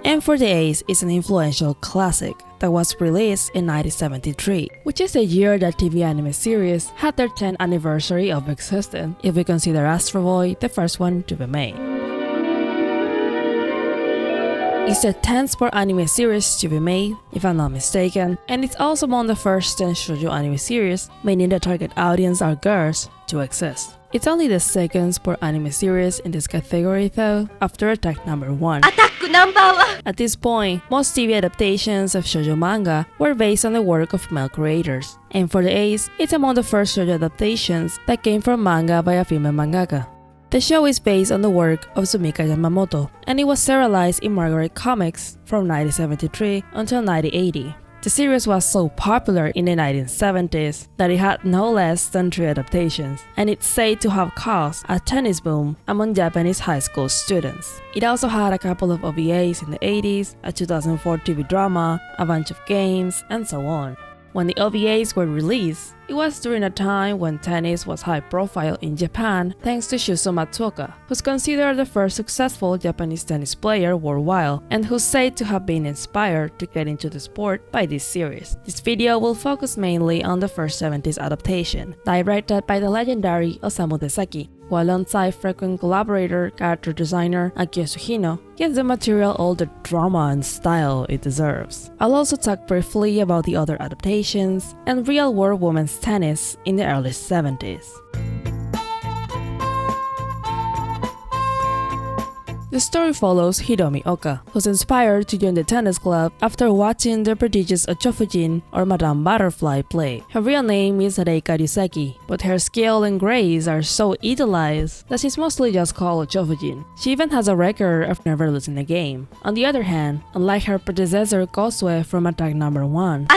And for the Ace is an influential classic that was released in 1973, which is the year that TV anime series had their 10th anniversary of existence, if we consider Astro Boy the first one to be made. It's the 10th sport anime series to be made, if I'm not mistaken, and it's also among the first 10 shoujo anime series, meaning the target audience are girls, to exist. It's only the second sport anime series in this category though, after Attack Number 1. At this point, most TV adaptations of shoujo manga were based on the work of male creators, and for the Ace, it's among the first shoujo adaptations that came from manga by a female mangaka. The show is based on the work of Sumika Yamamoto, and it was serialized in Margaret Comics from 1973 until 1980. The series was so popular in the 1970s that it had no less than 3 adaptations, and it's said to have caused a tennis boom among Japanese high school students. It also had a couple of OVAs in the 80s, a 2004 TV drama, a bunch of games, and so on. When the OVAs were released, it was during a time when tennis was high profile in Japan thanks to Shuso Matsuoka, who's considered the first successful Japanese tennis player worldwide and who's said to have been inspired to get into the sport by this series. This video will focus mainly on the first 70s adaptation, directed by the legendary Osamu Dezaki, who alongside frequent collaborator, character designer Akio Suhino, gives the material all the drama and style it deserves. I'll also talk briefly about the other adaptations and real-world women's tennis in the early 70s. The story follows Hiromi Oka, who's inspired to join the tennis club after watching the prodigious Ochofujin or Madame Butterfly play. Her real name is Reika Ryuseki, but her skill and grace are so idolized that she's mostly just called Ochofujin. She even has a record of never losing a game. On the other hand, unlike her predecessor Kosue from Attack Number 1,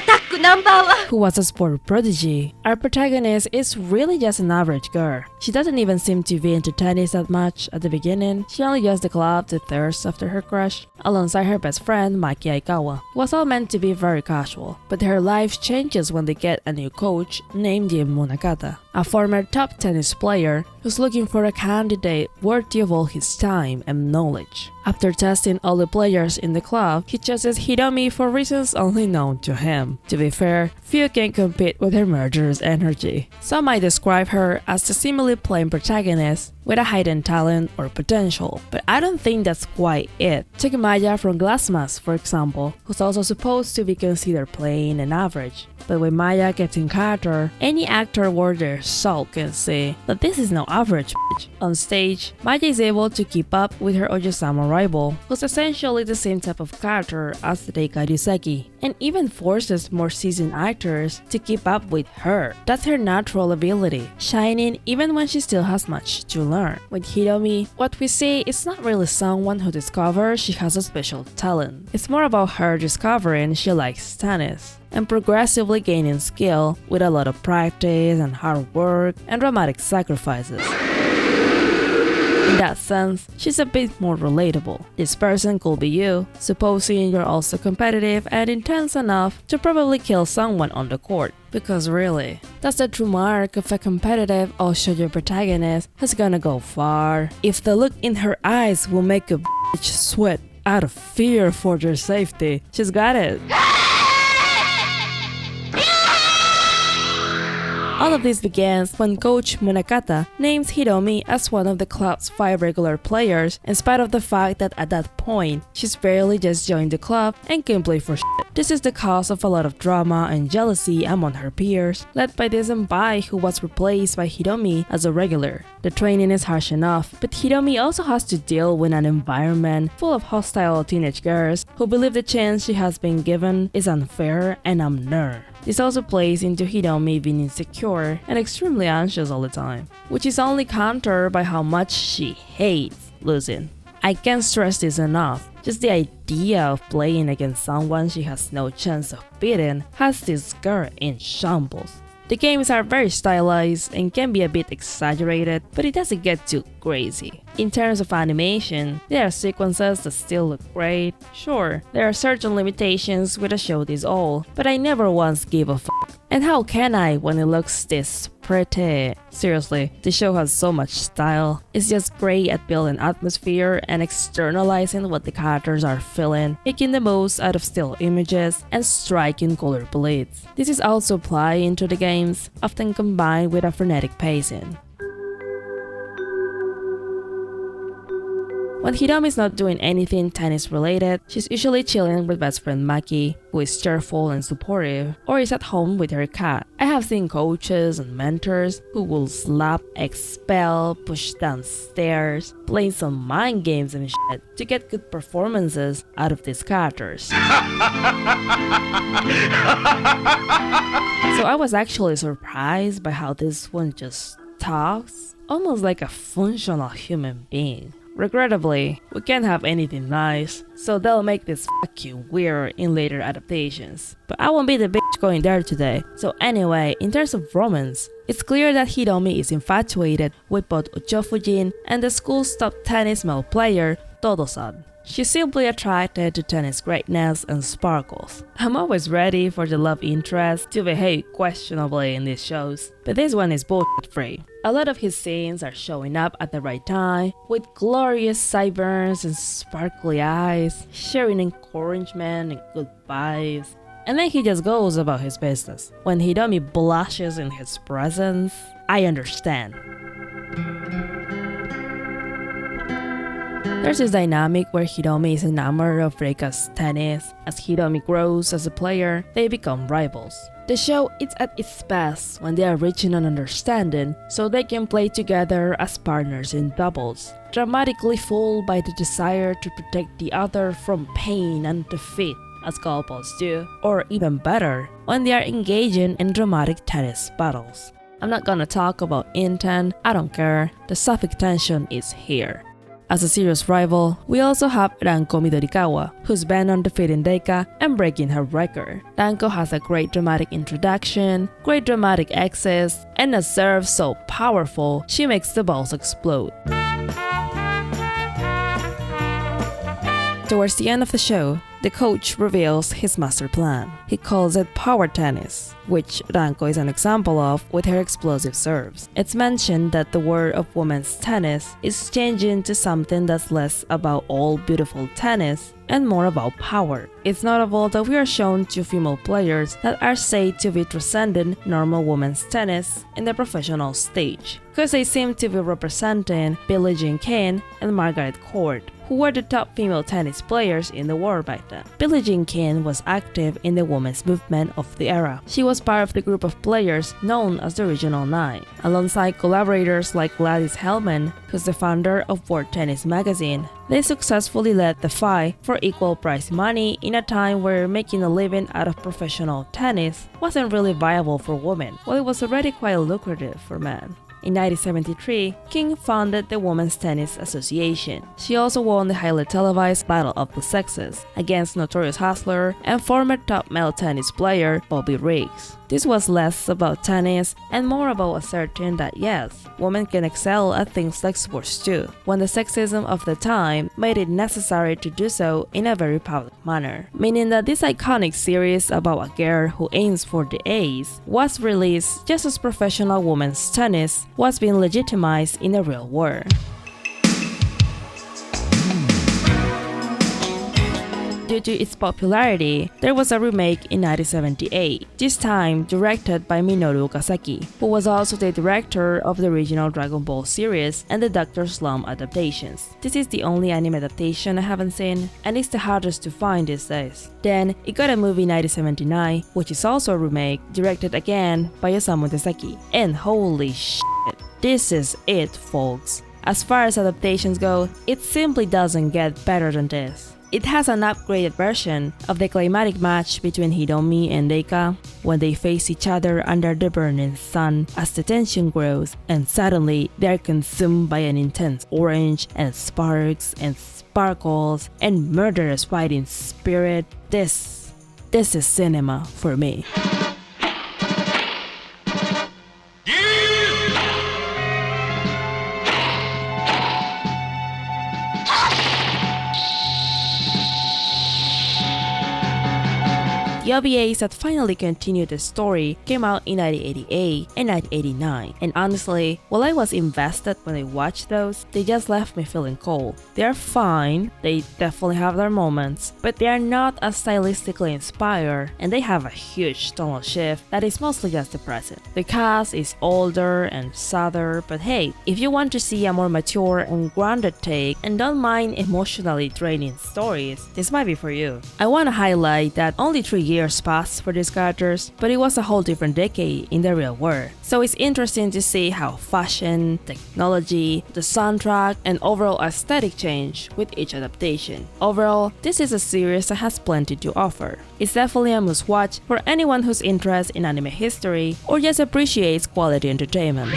who was a sport prodigy, our protagonist is really just an average girl. She doesn't even seem to be into tennis that much at the beginning. She only joins the club to thirst after her crush, alongside her best friend Maki Aikawa, who was all meant to be very casual. But her life changes when they get a new coach named Jim Munakata, a former top tennis player who's looking for a candidate worthy of all his time and knowledge. After testing all the players in the club, he chooses Hiromi for reasons only known to him. To be fair, few can compete with her murderous energy. Some might describe her as the seemingly plain protagonist with a hidden talent or potential, but I don't think that's quite it. Take Maya from Glassmas, for example, who's also supposed to be considered plain and average. But when Maya gets in character, any actor worth their salt can say that this is no average bitch. On stage, Maya is able to keep up with her Oyosama rival, who's essentially the same type of character as Reika Ryuseki, and even forces more seasoned actors to keep up with her. That's her natural ability, shining even when she still has much to learn. With Hiromi, what we see is not really someone who discovers she has a special talent. It's more about her discovering she likes tennis and progressively gaining skill with a lot of practice and hard work and dramatic sacrifices. In that sense, she's a bit more relatable. This person could be you, supposing you're also competitive and intense enough to probably kill someone on the court. Because really, that's the true mark of a competitive or shoujo protagonist who's gonna go far. If the look in her eyes will make a bitch sweat out of fear for their safety, she's got it. All of this begins when Coach Munakata names Hiromi as one of the club's 5 regular players, in spite of the fact that at that point, she's barely just joined the club and can play for shit. This is the cause of a lot of drama and jealousy among her peers, led by the senpai who was replaced by Hiromi as a regular. The training is harsh enough, but Hiromi also has to deal with an environment full of hostile teenage girls who believe the chance she has been given is unfair and unfair. This also plays into Hiromi being insecure and extremely anxious all the time, which is only countered by how much she hates losing. I can't stress this enough, just the idea of playing against someone she has no chance of beating has this girl in shambles. The games are very stylized and can be a bit exaggerated, but it doesn't get too crazy. In terms of animation, there are sequences that still look great. Sure, there are certain limitations with a show this old, but I never once gave a fuck. And how can I when it looks this pretty. Seriously, the show has so much style. It's just great at building atmosphere and externalizing what the characters are feeling, making the most out of still images and striking color palettes. This is also applied into the games, often combined with a frenetic pacing. When Hidome is not doing anything tennis related, she's usually chilling with best friend Maki, who is cheerful and supportive, or is at home with her cat. I have seen coaches and mentors who will slap, expel, push down stairs, play some mind games and shit to get good performances out of these characters. So I was actually surprised by how this one just talks, almost like a functional human being. Regrettably, we can't have anything nice, so they'll make this fucking weird in later adaptations. But I won't be the bitch going there today. So anyway, in terms of romance, it's clear that Hidome is infatuated with both Ochofujin and the school's top tennis male player, Todo-san. She's simply attracted to tennis greatness and sparkles. I'm always ready for the love interest to behave questionably in these shows, but this one is bullshit free. A lot of his scenes are showing up at the right time, with glorious sideburns and sparkly eyes, sharing encouragement and good vibes. And then he just goes about his business. When Hidome blushes in his presence, I understand. There's this dynamic where Hidome is enamored of Reika's tennis. As Hidome grows as a player, they become rivals. The show is at its best when they are reaching an understanding so they can play together as partners in doubles, dramatically fueled by the desire to protect the other from pain and defeat, as couples do, or even better, when they are engaging in dramatic tennis battles. I'm not gonna talk about intent, I don't care, the sapphic tension is here. As a serious rival, we also have Ranko Midorikawa, who's bent on defeating Deika and breaking her record. Ranko has a great dramatic introduction, great dramatic exits, and a serve so powerful she makes the balls explode. Towards the end of the show, the coach reveals his master plan. He calls it power tennis, which Ranko is an example of with her explosive serves. It's mentioned that the world of women's tennis is changing to something that's less about all beautiful tennis and more about power. It's notable that we are shown two female players that are said to be transcending normal women's tennis in the professional stage, because they seem to be representing Billie Jean King and Margaret Court, who were the top female tennis players in the world back then. Billie Jean King was active in the women's movement of the era. She was part of the group of players known as the Original Nine, alongside collaborators like Gladys Hellman, who's the founder of World Tennis Magazine. They successfully led the fight for equal prize money in a time where making a living out of professional tennis wasn't really viable for women, while it was already quite lucrative for men. In 1973, King founded the Women's Tennis Association. She also won the highly televised Battle of the Sexes against notorious hustler and former top male tennis player Bobby Riggs. This was less about tennis and more about asserting that yes, women can excel at things like sports too, when the sexism of the time made it necessary to do so in a very public manner. Meaning that this iconic series about a girl who aims for the ace was released just as professional women's tennis was being legitimized in the real world. Due to its popularity, there was a remake in 1978, this time directed by Minoru Okazaki, who was also the director of the original Dragon Ball series and the Dr. Slump adaptations. This is the only anime adaptation I haven't seen, and it's the hardest to find these days. Then, it got a movie in 1979, which is also a remake, directed again by Osamu Dezaki. And holy shit, this is it, folks. As far as adaptations go, it simply doesn't get better than this. It has an upgraded version of the climatic match between Hidome and Deika when they face each other under the burning sun as the tension grows and suddenly they are consumed by an intense orange and sparks and sparkles and murderous fighting spirit. This is cinema for me. The OVAs that finally continued the story came out in 1988 and 1989, and honestly, while I was invested when I watched those, they just left me feeling cold. They are fine, they definitely have their moments, but they are not as stylistically inspired, and they have a huge tonal shift that is mostly just the present. The cast is older and sadder, but hey, if you want to see a more mature and grounded take and don't mind emotionally draining stories, this might be for you. I want to highlight that only 3 years passed for these characters, but it was a whole different decade in the real world. So it's interesting to see how fashion, technology, the soundtrack, and overall aesthetic change with each adaptation. Overall, this is a series that has plenty to offer. It's definitely a must-watch for anyone who's interested in anime history or just appreciates quality entertainment.